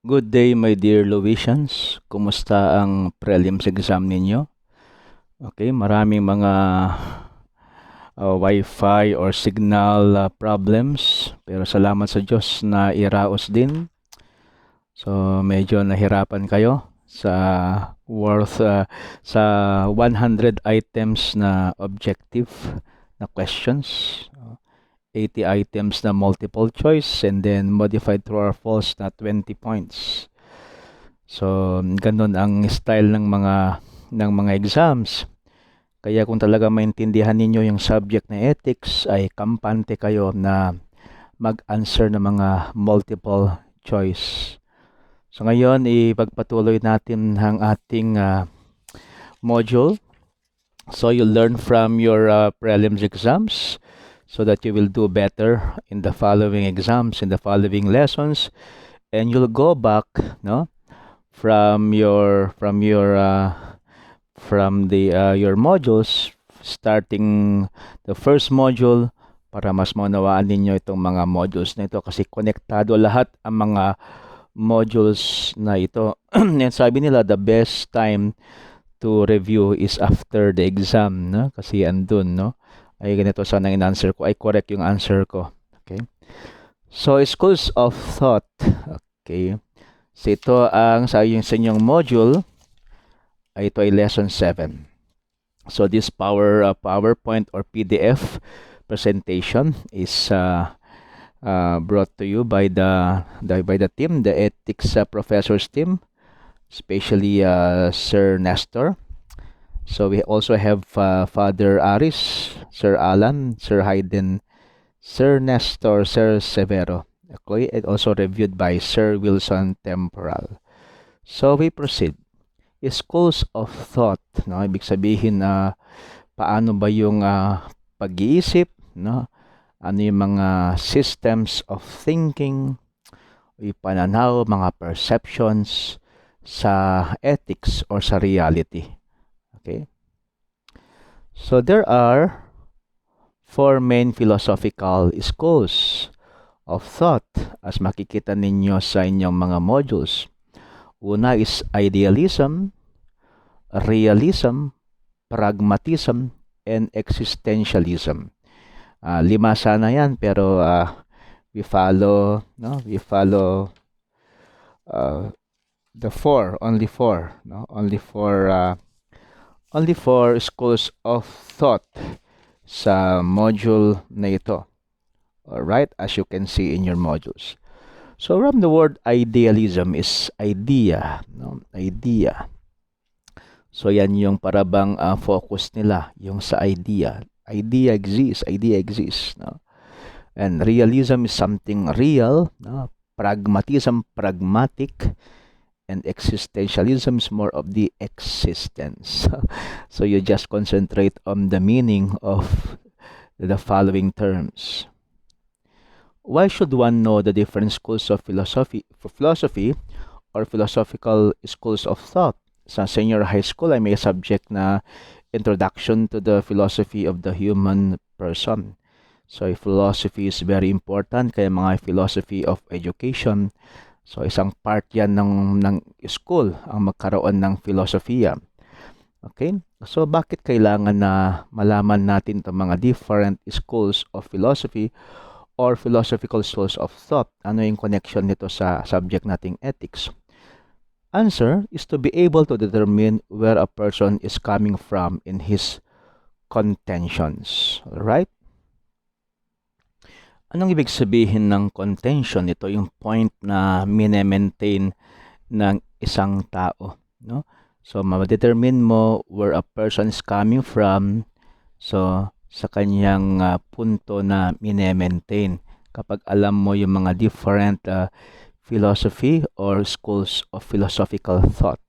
Good day, my dear Louisians. Kumusta ang prelims exam ninyo? Okay, maraming mga Wi-Fi or signal problems. Pero salamat sa Diyos na iraos din. So, medyo nahirapan kayo sa sa 100 items na objective na questions. 80 items na multiple choice and then modified true or false na 20 points. So, ganun ang style ng mga exams. Kaya kung talaga maintindihan ninyo yung subject na ethics, ay kampante kayo na mag-answer ng mga multiple choice. So ngayon, ipagpatuloy natin ang ating module. So you learn from your prelims exams so that you will do better in the following exams, in the following lessons, and you'll go back, no, from your your modules, starting the first module, para mas maunawaan ninyo itong mga modules na ito kasi konektado lahat ang mga modules na ito. And sabi nila the best time to review is after the exam, no? Kasi andun, no? Ay ganito sana ang answer ko, ay correct yung answer ko. Okay? So schools of thought. Okay? So ito ang sa inyong module, ito ay lesson 7. So this PowerPoint or PDF presentation is brought to you by the team, the ethics professors team, especially Sir Nestor. So we also have Father Aris, Sir Alan, Sir Hayden, Sir Nestor, Sir Severo. Okay, and also reviewed by Sir Wilson Temporal. So we proceed. Schools of thought, no? Ibig sabihin paano ba yung pag-iisip, no? Ano yung mga systems of thinking, yung pananaw, mga perceptions sa ethics or sa reality. Okay? So there are 4 main philosophical schools of thought as makikita ninyo sa inyong mga modules. Una is idealism, realism, pragmatism, and existentialism. 5 sana yan, pero we follow the 4, only 4, no? Only 4 schools of thought sa module na ito. Alright, as you can see in your modules. So from the word idealism is idea, no? Idea. So yan yung parabang focus nila, yung sa idea. Idea exists, no? And realism is something real, no? Pragmatism, pragmatic, and existentialism is more of the existence. So you just concentrate on the meaning of the following terms. Why should one know the different schools of philosophy or philosophical schools of thought? Sa senior high school ay may subject na Introduction to the Philosophy of the Human Person. So philosophy is very important, kaya mga philosophy of education. So isang part yan ng school ang magkaroon ng filosofiya. Okay? So bakit kailangan na malaman natin itong mga different schools of philosophy or philosophical schools of thought? Ano yung connection nito sa subject nating ethics? Answer is to be able to determine where a person is coming from in his contentions. Alright? Anong ibig sabihin ng contention? Ito yung point na mine-maintain ng isang tao, no? So, ma-determine mo where a person is coming from, so sa kanyang punto na mine-maintain. Kapag alam mo yung mga different philosophy or schools of philosophical thought.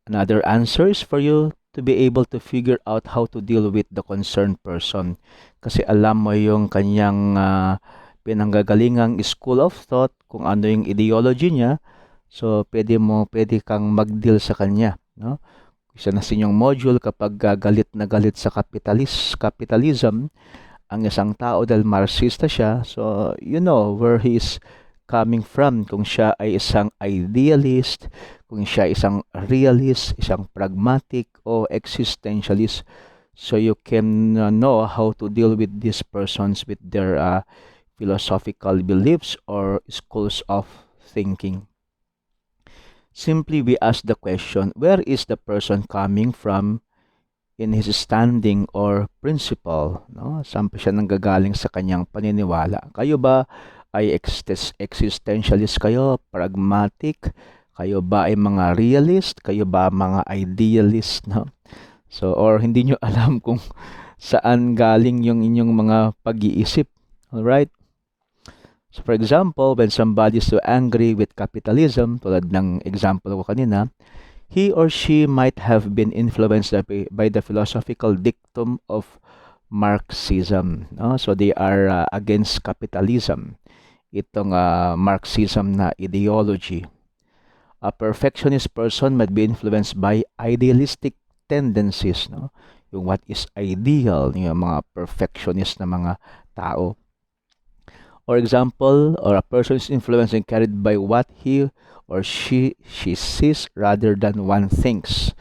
Another answer is for you to be able to figure out how to deal with the concerned person. Kasi alam mo yung kanyang pinanggagalingang school of thought, kung ano yung ideology niya, so pwede kang mag-deal sa kanya, no? Isa na sa inyong module, kapag galit na galit sa capitalism ang isang tao dahil Marxista siya, so you know where he is coming from, kung siya ay isang idealist, kung siya isang realist, isang pragmatic o existentialist. So you can know how to deal with these persons with their philosophical beliefs or schools of thinking. Simply we ask the question, where is the person coming from in his standing or principle? No? Saan pa siya nanggagaling sa kanyang paniniwala? Kayo ba ay existentialist kayo, pragmatic? Kayo ba ay mga realist? Kayo ba mga idealist? No? So, or hindi nyo alam kung saan galing yung inyong mga pag-iisip. Alright? So, for example, when somebody is so angry with capitalism, tulad ng example ko kanina, he or she might have been influenced by the philosophical dictum of Marxism. No? So, they are against capitalism. Itong Marxism na ideology. A perfectionist person might be influenced by idealistic tendencies. No? Yung what is ideal, yung mga perfectionist na mga tao. Or example, or a person is influenced and carried by what he or she sees rather than one thinks.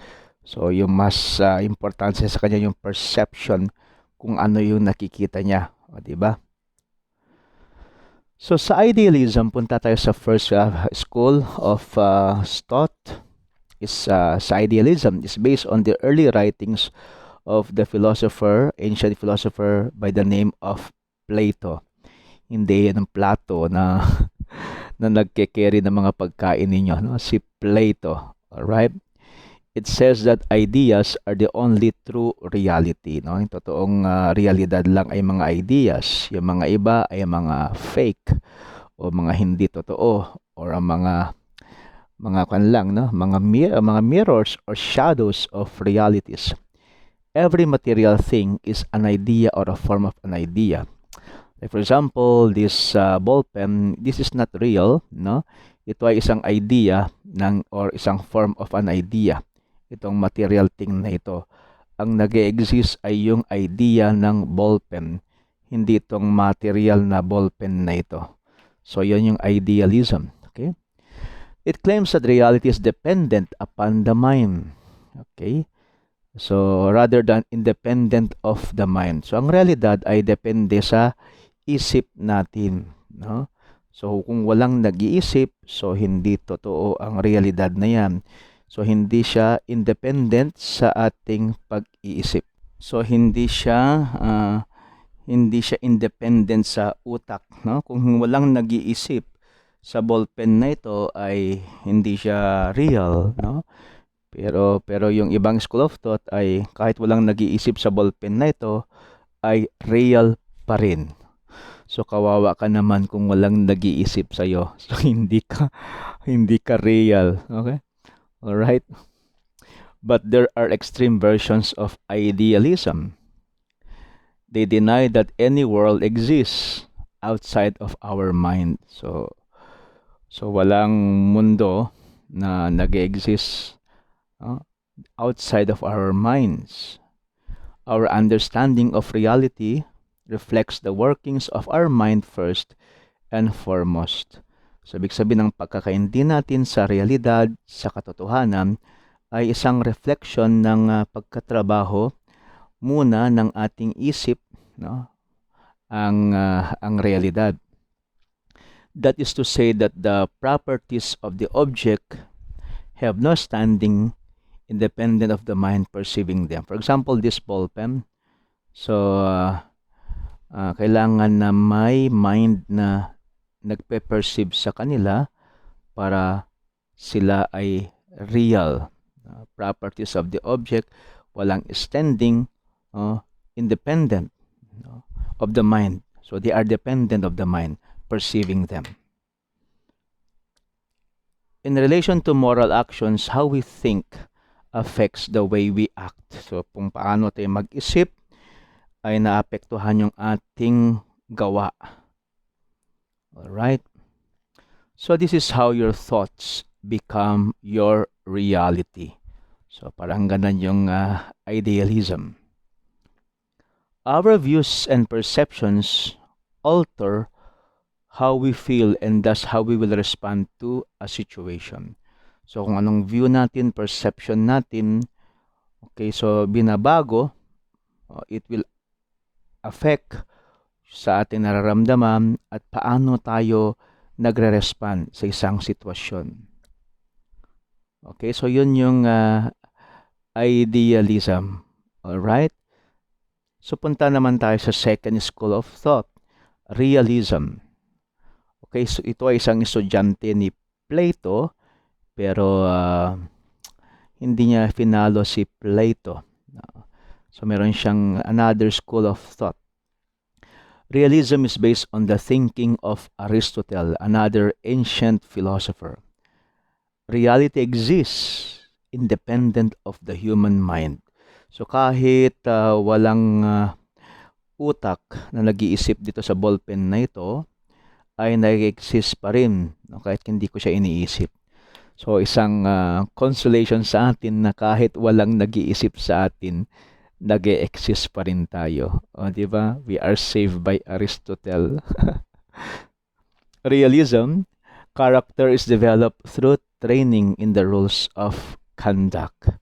So, yung mas importante sa kanya yung perception kung ano yung nakikita niya. O, diba? So, sa idealism, punta tayo sa first school of thought. Sa idealism is based on the early writings of the ancient philosopher by the name of Plato. Hindi ng Plato na na nagke-carry ng mga pagkain ninyo, no? Si Plato. Alright? It says that ideas are the only true reality, no? Yung totoong realidad lang ay mga ideas. Yung mga iba ay mga fake o mga hindi totoo or ang mga kanlang, no? Mga mirrors or shadows of realities. Every material thing is an idea or a form of an idea. Like for example, this ball pen, this is not real, no? Ito ay isang idea or isang form of an idea. Itong material thing na ito. Ang nag-exist ay yung idea ng ball pen, hindi itong material na ball pen na ito. So, yun yung idealism. Okay? It claims that reality is dependent upon the mind. Okay? So, rather than independent of the mind. So, ang realidad ay depende sa isip natin, no? So kung walang nag-iisip, so hindi totoo ang realidad na 'yan. So hindi siya independent sa ating pag-iisip. So hindi siya independent sa utak, no? Kung walang nag-iisip sa ballpen na ito ay hindi siya real, no? Pero yung ibang school of thought ay kahit walang nag-iisip sa ballpen na ito ay real pa rin. So kawawa ka naman kung walang nag-iisip sa iyo. So hindi ka real, okay? All right? But there are extreme versions of idealism. They deny that any world exists outside of our mind. So walang mundo na nag-exist outside of our minds. Our understanding of reality reflects the workings of our mind first and foremost. So, ibig sabihin ng pagkakaintindi natin sa realidad, sa katotohanan, ay isang reflection ng pagkatrabaho muna ng ating isip, no? Ang realidad. That is to say that the properties of the object have no standing independent of the mind perceiving them. For example, this ball pen. So, kailangan na may mind na nagpe-perceive sa kanila para sila ay real. Properties of the object, walang standing, independent of the mind. So they are dependent of the mind perceiving them. In relation to moral actions, how we think affects the way we act. So kung paano tayo mag-isip, ay naapektuhan yung ating gawa. Alright? So this is how your thoughts become your reality. So parang ganun yung idealism. Our views and perceptions alter how we feel, and thus how we will respond to a situation. So kung anong view natin, perception natin, okay, so binabago, it will affect sa ating nararamdaman at paano tayo nagre-respond sa isang sitwasyon. Okay, so yun yung idealism. Alright? So punta naman tayo sa second school of thought, realism. Okay, so ito ay isang estudyante ni Plato, pero hindi niya finalo si Plato. So meron siyang another school of thought. Realism is based on the thinking of Aristotle, another ancient philosopher. Reality exists independent of the human mind. So kahit walang utak na nag-iisip dito sa ballpen na ito, ay nag-exist pa rin, no? Kahit hindi ko siya iniisip. So isang consolation sa atin na kahit walang nag-iisip sa atin, nag-exist pa rin tayo. O, di ba? We are saved by Aristotle. Realism, character is developed through training in the rules of conduct.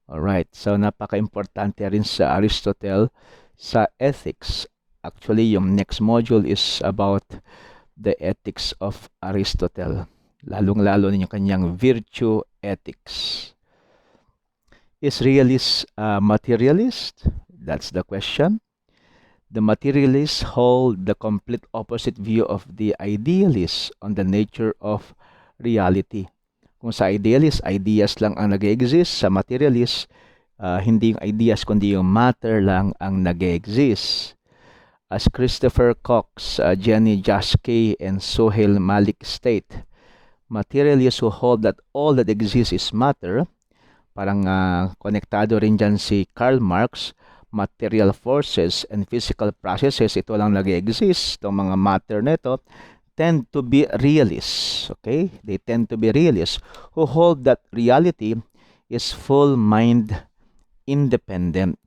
Alright, so napaka-importante rin sa Aristotle sa ethics. Actually, yung next module is about the ethics of Aristotle. Lalong-lalo na yung kanyang virtue ethics. Is realist materialist? That's the question. The materialists hold the complete opposite view of the idealists on the nature of reality. Kung sa idealist, ideas lang ang nag-exist. Sa materialist, hindi yung ideas kundi yung matter lang ang nag-exist. As Christopher Cox, Jenny Jaske, and Sohail Malik state, materialists who hold that all that exists is matter. Parang konektado rin dyan si Karl Marx, material forces and physical processes, ito lang nag-exist, itong mga matter na ito, tend to be realists, okay? They tend to be realists who hold that reality is full mind independent,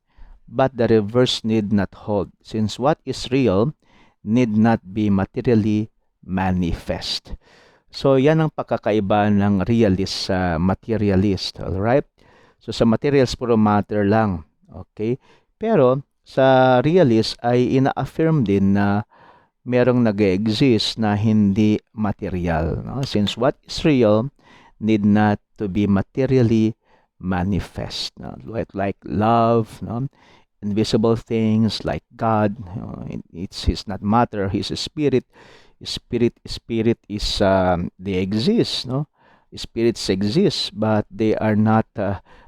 but the reverse need not hold, since what is real need not be materially manifest. So, yan ang pagkakaiba ng realist sa materialist, alright? So, sa materials, puro matter lang. Okay? Pero, sa realist ay ina-affirm din na merong nag-exist na hindi material. No? Since what is real need not to be materially manifest. No? Like love, no? Invisible things like God. It's not matter, He's a spirit. Spirit is, they exist, no? Spirits exist, but they are not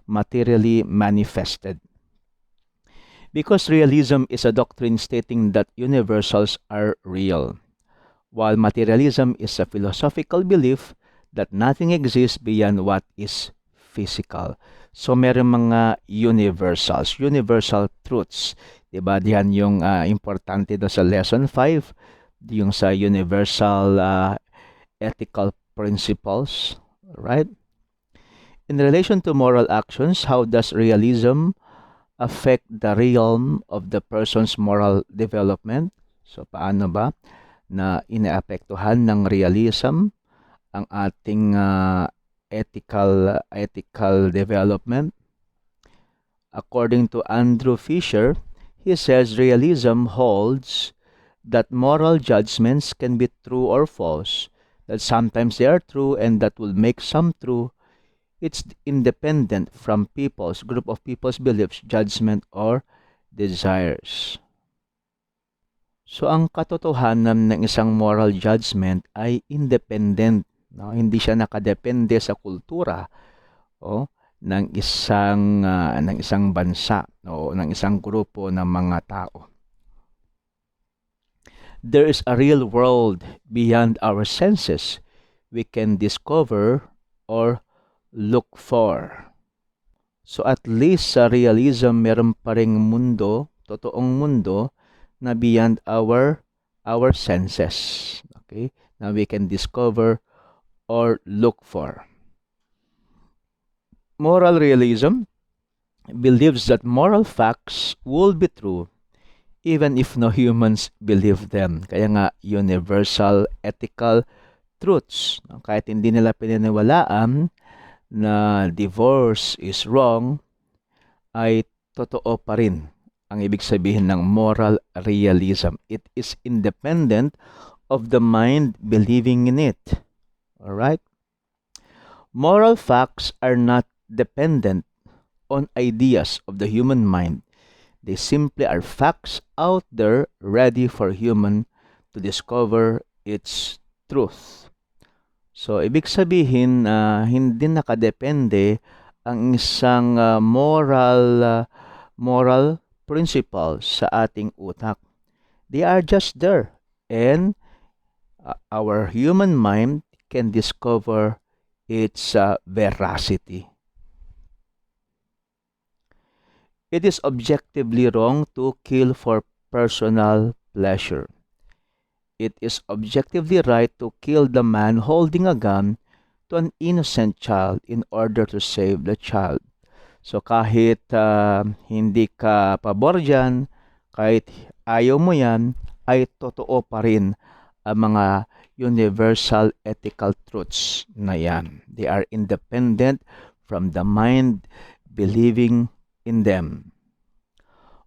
materially manifested. Because realism is a doctrine stating that universals are real, while materialism is a philosophical belief that nothing exists beyond what is physical. So meron mga universals, universal truths. Diba? Diyan yung importante do sa lesson 5, yung sa universal ethical principles, right? In relation to moral actions, how does realism affect the realm of the person's moral development? So, paano ba na inaapektuhan ng realism ang ating ethical development? According to Andrew Fisher, he says realism holds that moral judgments can be true or false, that sometimes they are true and that will make some true. It's independent from group of people's beliefs, judgment, or desires. So, ang katotohanan ng isang moral judgment ay independent. No? Hindi siya nakadepende sa kultura ng isang bansa o ng isang grupo ng mga tao. There is a real world beyond our senses we can discover or look for. So at least sa realism, meron pa ring mundo, totoong mundo, na beyond our senses. Okay? Now we can discover or look for. Moral realism believes that moral facts will be true even if no humans believe them. Kaya nga, universal ethical truths. Kahit hindi nila pinaniwalaan na divorce is wrong, ay totoo pa rin ang ibig sabihin ng moral realism. It is independent of the mind believing in it. Alright? Moral facts are not dependent on ideas of the human mind. They simply are facts out there ready for human to discover its truth. So, ibig sabihin, hindi nakadepende ang isang moral principle sa ating utak. They are just there, and our human mind can discover its veracity. It is objectively wrong to kill for personal pleasure. It is objectively right to kill the man holding a gun to an innocent child in order to save the child. So kahit hindi ka pabor dyan, kahit ayaw mo yan, ay totoo pa rin ang mga universal ethical truths na yan. They are independent from the mind believing in them.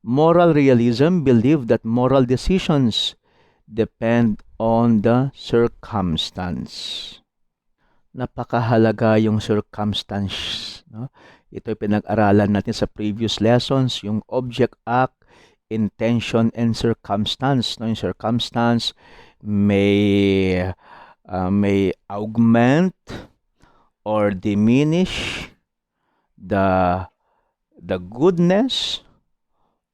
Moral realism believe that moral decisions depend on the circumstance. Napakahalaga yung circumstance. No? Ito ay pinag-aralan natin sa previous lessons, yung object, act, intention, and circumstance. No? Yung circumstance may augment or diminish the goodness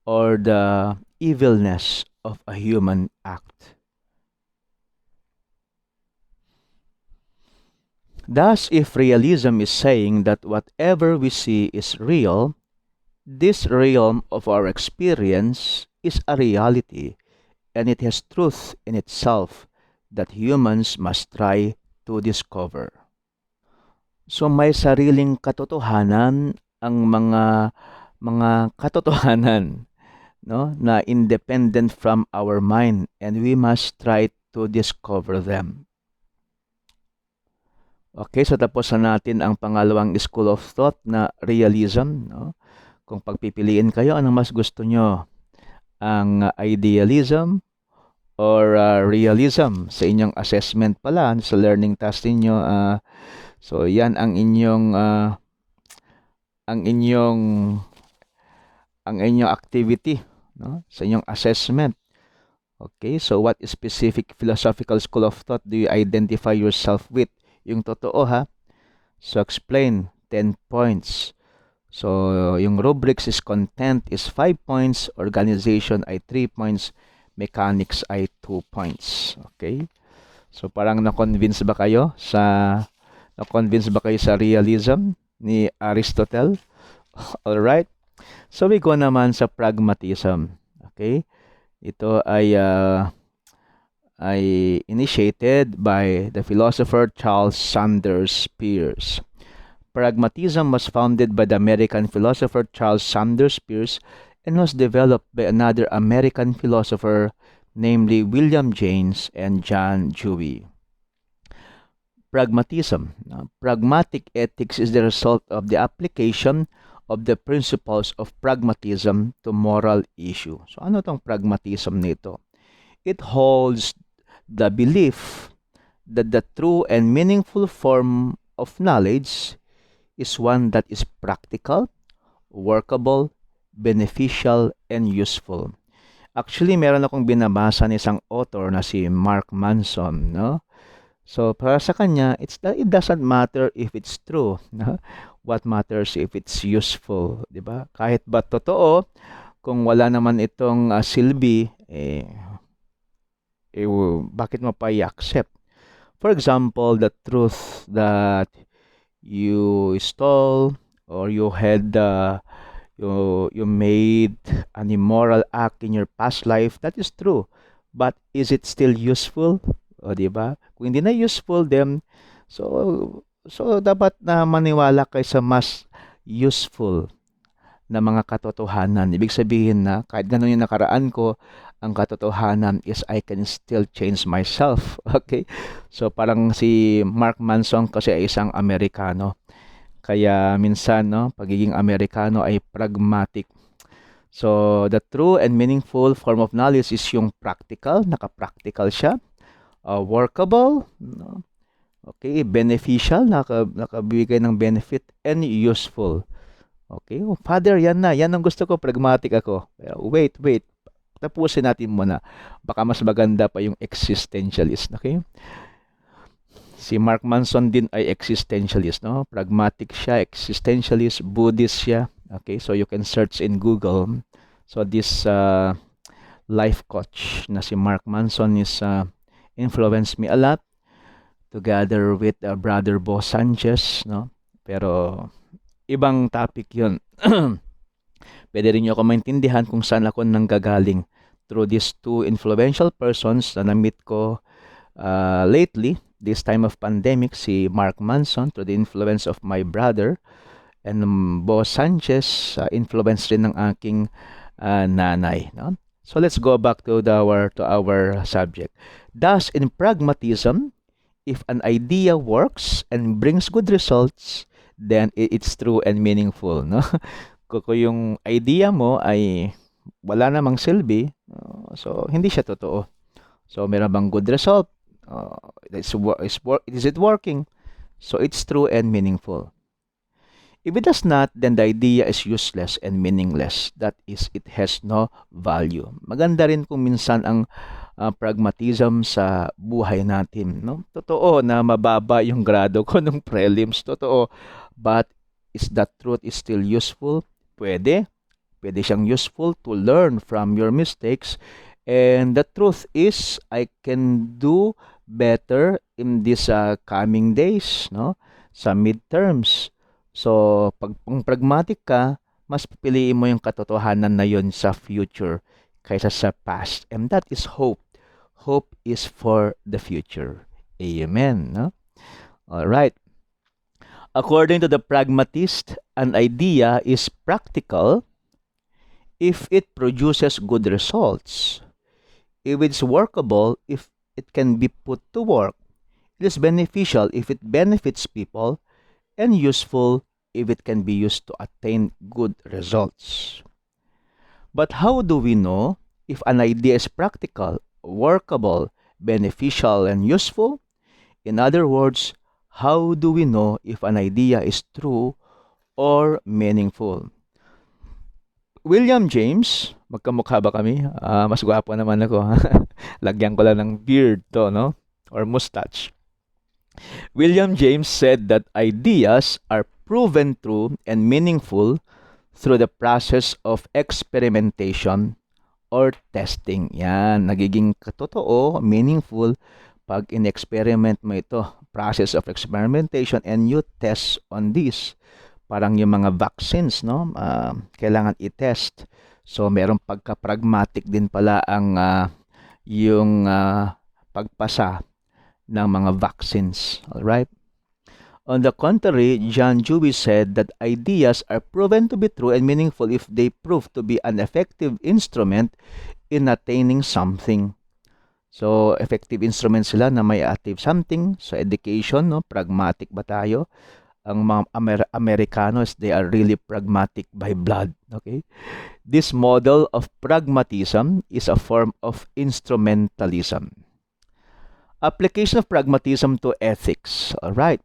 or the evilness of a human act. Thus, if realism is saying that whatever we see is real, this realm of our experience is a reality, and it has truth in itself that humans must try to discover. So may sariling katotohanan ang mga katotohanan, no, na independent from our mind, and we must try to discover them. Okay, so tapos na natin ang pangalawang school of thought na realism. No? Kung pagpipiliin kayo, ano mas gusto nyo? Ang idealism or realism sa inyong assessment pala sa learning task niyo. So yan ang inyong activity, no? Sa inyong assessment. Okay, so what specific philosophical school of thought do you identify yourself with? Yung totoo ha. So explain 10 points. So yung rubrics is content is 5 points, organization ay 3 points, mechanics ay 2 points. Okay? So parang na-convince ba kayo sa realism ni Aristotle? All right. So we go naman sa pragmatism. Okay? Ito ay initiated by the philosopher Charles Sanders Peirce. Pragmatism was founded by the American philosopher Charles Sanders Peirce and was developed by another American philosopher, namely William James and John Dewey. Pragmatism. Pragmatic ethics is the result of the application of the principles of pragmatism to moral issue. So ano tong pragmatism nito? It holds the belief that the true and meaningful form of knowledge is one that is practical, workable, beneficial, and useful. Actually, meron akong binabasa ng isang author na si Mark Manson, no? So, para sa kanya, it doesn't matter if it's true, no? What matters if it's useful, di ba? Kahit ba totoo, kung wala naman itong silbi, bakit mo pa i-accept? For example, the truth that you stole or you had you made an immoral act in your past life, that is true. But is it still useful? O, di ba? Kung hindi na useful, then so dapat na maniwala kayo sa mas useful na mga katotohanan. Ibig sabihin na kahit ganun yung nakaraan ko, ang katotohanan is I can still change myself. Okay? So parang si Mark Manson kasi ay isang Amerikano. Kaya minsan, no, pagiging Amerikano ay pragmatic. So the true and meaningful form of knowledge is yung practical, naka-practical siya, workable, no? Okay, beneficial, nakabigay ng benefit, and useful. Okay, oh, Father, yan na. Yan ang gusto ko, pragmatic ako. Pero wait. Tapusin natin muna. Baka mas maganda pa yung existentialist. Okay? Si Mark Manson din ay existentialist, no? Pragmatic siya, existentialist, Buddhist siya. Okay, so you can search in Google. So this life coach na si Mark Manson is influenced me a lot together with Brother Bo Sanchez, no? Pero ibang topic 'yun. Pwede rin niyo ako maintindihan kung saan ako nanggagaling through these two influential persons na na-meet ko lately, this time of pandemic, si Mark Manson through the influence of my brother, and Bo Sanchez, influence rin ng aking nanay, no? So let's go back to our subject. Thus, in pragmatism, if an idea works and brings good results, then it's true and meaningful, no? Kung yung idea mo ay wala namang silbi, so hindi siya totoo. So meron bang good result? Is it working? So it's true and meaningful. If it does not, then the idea is useless and meaningless. That is, it has no value. Maganda rin kung minsan ang pragmatism sa buhay natin, no? Totoo na mababa yung grado ko nung prelims, totoo. But is that truth is still useful? Pwede siyang useful to learn from your mistakes. And the truth is, I can do better in these coming days, no? Sa midterms. So, pag pragmatic ka, mas pipiliin mo yung katotohanan na yun sa future kaysa sa past. And that is hope. Hope is for the future. Amen, no? All right. According to the pragmatist, an idea is practical if it produces good results. If it's workable, if it can be put to work. It is beneficial if it benefits people, and useful if it can be used to attain good results. But how do we know if an idea is practical, workable, beneficial, and useful? In other words, how do we know if an idea is true or meaningful? William James, magkamukha ba kami? Mas gwapo naman ako. Lagyan ko lang ng beard to, no? Or mustache. William James said that ideas are proven true and meaningful through the process of experimentation or testing. Yan, nagiging totoo, meaningful pag in-experiment mo ito. Process of experimentation, and you test on this. Parang yung mga vaccines, no? Kailangan i-test. So, merong pagka-pragmatic din pala ang yung pagpasa ng mga vaccines. Alright? On the contrary, John Dewey said that ideas are proven to be true and meaningful if they prove to be an effective instrument in attaining something. So, effective instrument sila na may achieve something. So, education, no? Pragmatic ba tayo? Ang mga Americanos, they are really pragmatic by blood. Okay? This model of pragmatism is a form of instrumentalism. Application of pragmatism to ethics. All right.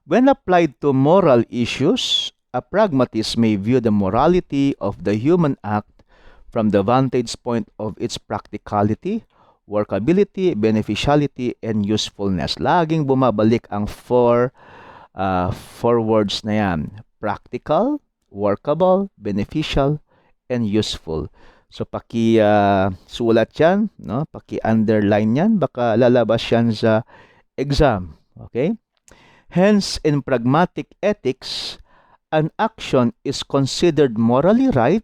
When applied to moral issues, a pragmatist may view the morality of the human act from the vantage point of its practicality, workability, beneficiality, and usefulness. Laging bumabalik ang four words na yan. Practical, workable, beneficial, and useful. So, sulat yan, no? Paki-underline yan, baka lalabas yan sa exam. Okay? Hence, in pragmatic ethics, an action is considered morally right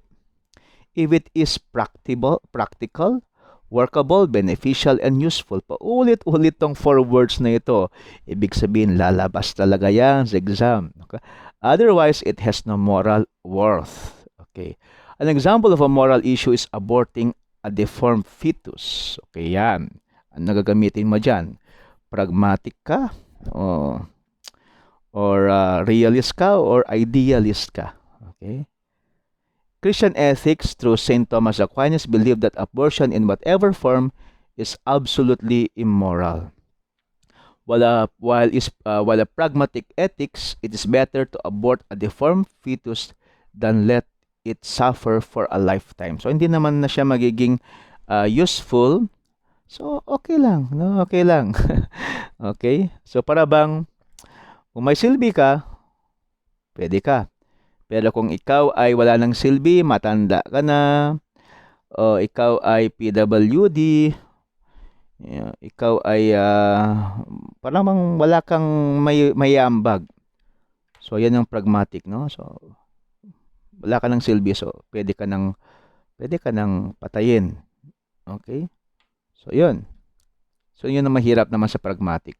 if it is practical, workable, beneficial, and useful. Paulit-ulit tong four words na ito. Ibig sabihin, lalabas talaga yan sa exam. Okay? Otherwise, it has no moral worth. Okay. An example of a moral issue is aborting a deformed fetus. Okay, yan. Ang nagagamitin mo dyan? Pragmatic ka? O, or realist ka? Or idealist ka? Okay. Christian ethics through St. Thomas Aquinas believe that abortion in whatever form is absolutely immoral. While a pragmatic ethics, it is better to abort a deformed fetus than let it suffer for a lifetime. So hindi naman na siya magiging useful. So okay lang, no? Okay lang. Okay? So para bang kung may silbi ka, pwede ka. Pero kung ikaw ay wala ng silbi, matanda ka na, o ikaw ay PWD, ikaw ay parang wala kang may ambag. So yan yung pragmatic, no? So wala ka ng silbi, so pwede ka nang patayin. Okay? So yun. So yun ang mahirap naman sa pragmatic.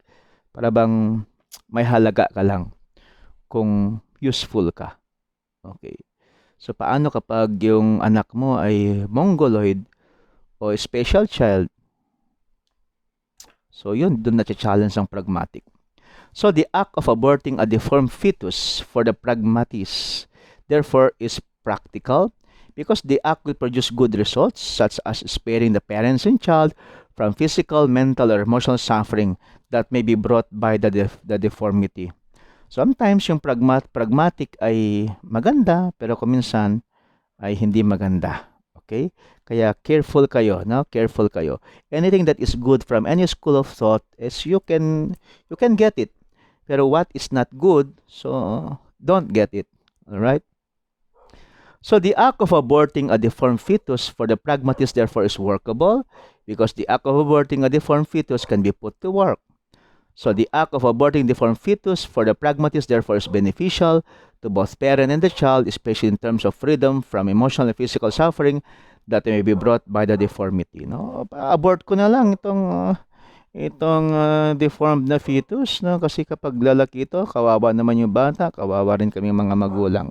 Para bang may halaga ka lang kung useful ka. Okay. So paano kapag yung anak mo ay mongoloid o special child? So yun, doon na-challenge ang pragmatic. So the act of aborting a deformed fetus for the pragmatists therefore is practical because the act will produce good results such as sparing the parents and child from physical, mental, or emotional suffering that may be brought by the deformity. Sometimes yung pragmatic ay maganda pero kung minsan ay hindi maganda. Okay? Kaya careful kayo, no? Careful kayo. Anything that is good from any school of thought is you can get it. Pero what is not good, so don't get it. All right? So the act of aborting a deformed fetus for the pragmatist therefore is workable because the act of aborting a deformed fetus can be put to work. So the act of aborting the deformed fetus for the pragmatist therefore is beneficial to both parent and the child, especially in terms of freedom from emotional and physical suffering that may be brought by the deformity. No, abort ko na lang itong deformed na fetus, no? Kasi kapag lalaki ito, kawawa naman yung bata, kawawa rin kami mga magulang.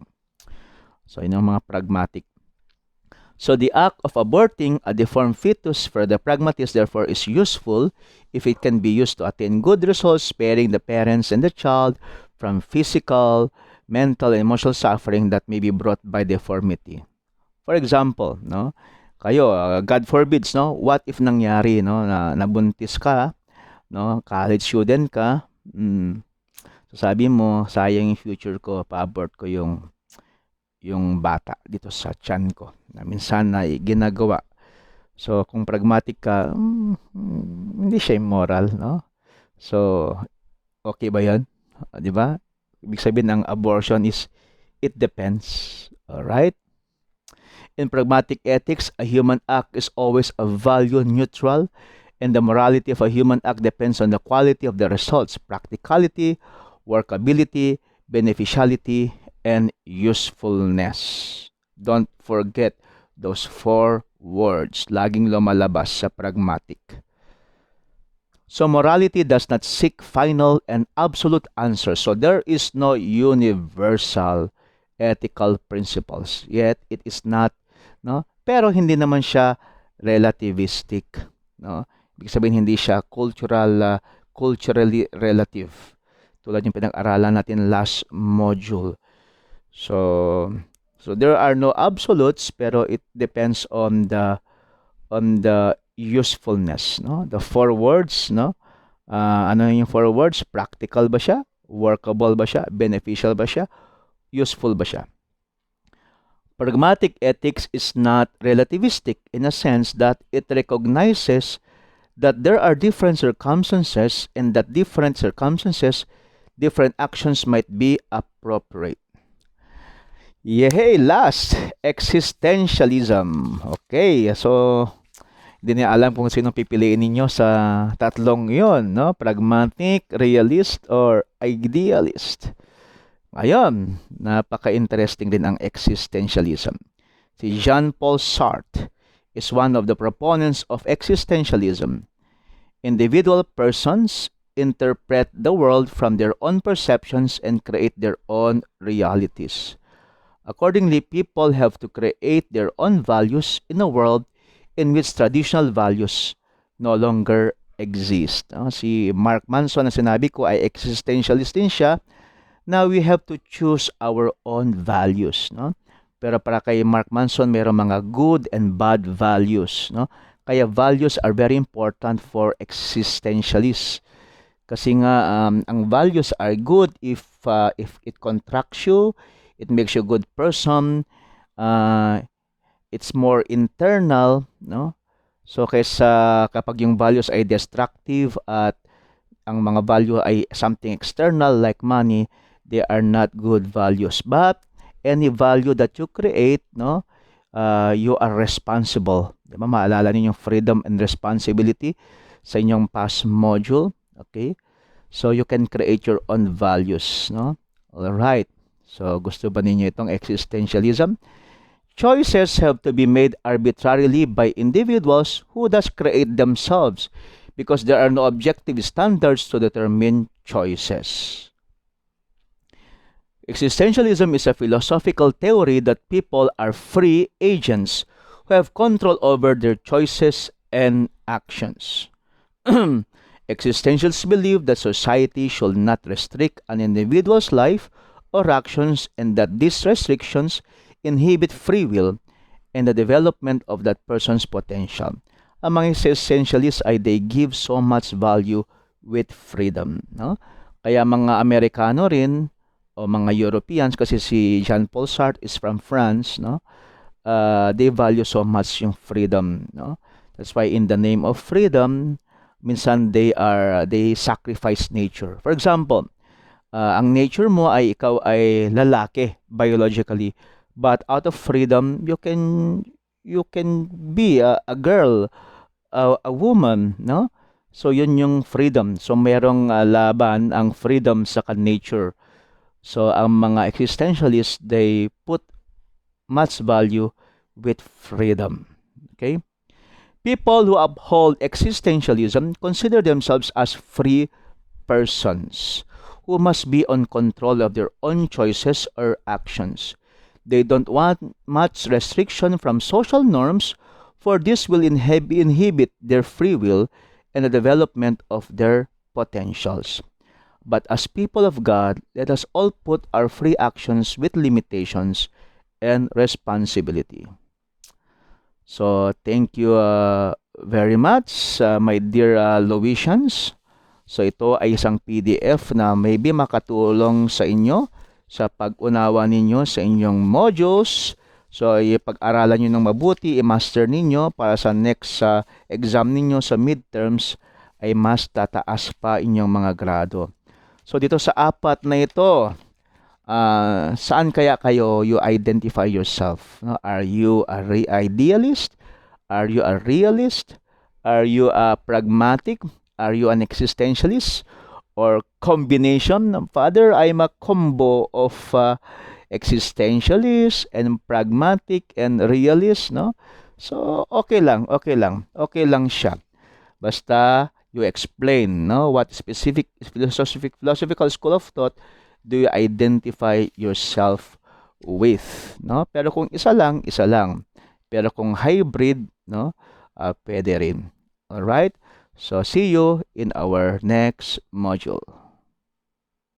So yun ang mga pragmatic. So the act of aborting a deformed fetus for the pragmatist therefore is useful if it can be used to attain good results, sparing the parents and the child from physical, mental, and emotional suffering that may be brought by deformity. For example, no, kayo, God forbids, no, what if nangyari, no, na nabuntis ka, no, college student ka, so sabi mo, sayang yung future ko, pa-abort ko yung bata dito sa tiyan ko na minsan na ginagawa. So kung pragmatic ka, hindi siya immoral, no? So okay ba 'yan? Di ba? Ibig sabihin ng abortion is it depends. All right? In pragmatic ethics, a human act is always a value neutral and the morality of a human act depends on the quality of the results, practicality, workability, beneficiality, and usefulness. Don't forget those 4 words. Laging lumalabas sa pragmatic. So morality does not seek final and absolute answers. So there is no universal ethical principles. Yet it is not, no? Pero hindi naman siya relativistic, no? Ibig sabihin hindi siya culturally relative. Tulad yung pinag-aralan natin last module. So there are no absolutes, pero it depends on the usefulness, no? The 4 words, no? Ano yung 4 words? Practical ba siya? Workable ba siya? Beneficial ba siya? Useful ba siya? Pragmatic ethics is not relativistic in a sense that it recognizes that there are different circumstances and that different circumstances, different actions might be appropriate. Yehey, last, existentialism. Okay, so hindi niya alam kung sino pipiliin ninyo sa tatlong yon, no? Pragmatic, realist, or idealist. Ngayon, napaka-interesting din ang existentialism. Si Jean-Paul Sartre is one of the proponents of existentialism. Individual persons interpret the world from their own perceptions and create their own realities. Accordingly, people have to create their own values in a world in which traditional values no longer exist. Si Mark Manson na sinabi ko ay existentialist din siya. Now we have to choose our own values. No? Pero para kay Mark Manson, mayroong mga good and bad values. No? Kaya values are very important for existentialists. Kasi nga, ang values are good if it contracts you, it makes you a good person, it's more internal, no? So kaysa kapag yung values ay destructive at ang mga value ay something external like money, they are not good values. But any value that you create, no, you are responsible. Diba? Maalala niyo yung freedom and responsibility sa inyong past module. Okay? So you can create your own values, no? All right. So gusto ba ninyo itong existentialism? Choices have to be made arbitrarily by individuals who thus create themselves because there are no objective standards to determine choices. Existentialism is a philosophical theory that people are free agents who have control over their choices and actions. Existentialists believe that society should not restrict an individual's life or actions and that these restrictions inhibit free will and the development of that person's potential. Ang mga essentialists ay they give so much value with freedom. No? Kaya mga Amerikano rin o mga Europeans, kasi si Jean-Paul Sartre is from France, no? They value so much yung freedom. No? That's why in the name of freedom, minsan they sacrifice nature. For example, ang nature mo ay ikaw ay lalaki biologically. But out of freedom, you can be a girl, a woman, no? So yun yung freedom. So merong laban ang freedom sa nature. So ang mga existentialists, they put much value with freedom. Okay? People who uphold existentialism consider themselves as free persons who must be on control of their own choices or actions. They don't want much restriction from social norms, for this will inhibit their free will and the development of their potentials. But as people of God, let us all put our free actions with limitations and responsibility. So, thank you very much, my dear Loisians. So, ito ay isang PDF na maybe makatulong sa inyo sa pag-unawa ninyo sa inyong modules. So, ipag-aralan nyo ng mabuti, i-master ninyo para sa next exam ninyo sa midterms ay mas tataas pa inyong mga grado. So, dito sa apat na ito, saan kaya kayo you identify yourself? No? Are you a idealist? Are you a realist? Are you a pragmatic? Are you an existentialist? Or combination? Father, I'm a combo of existentialist and pragmatic and realist, no? So, okay lang siya. Basta you explain, no, what specific philosophical school of thought do you identify yourself with, no? Pero kung isa lang. Pero kung hybrid, no, pwede rin. All right? So, see you in our next module.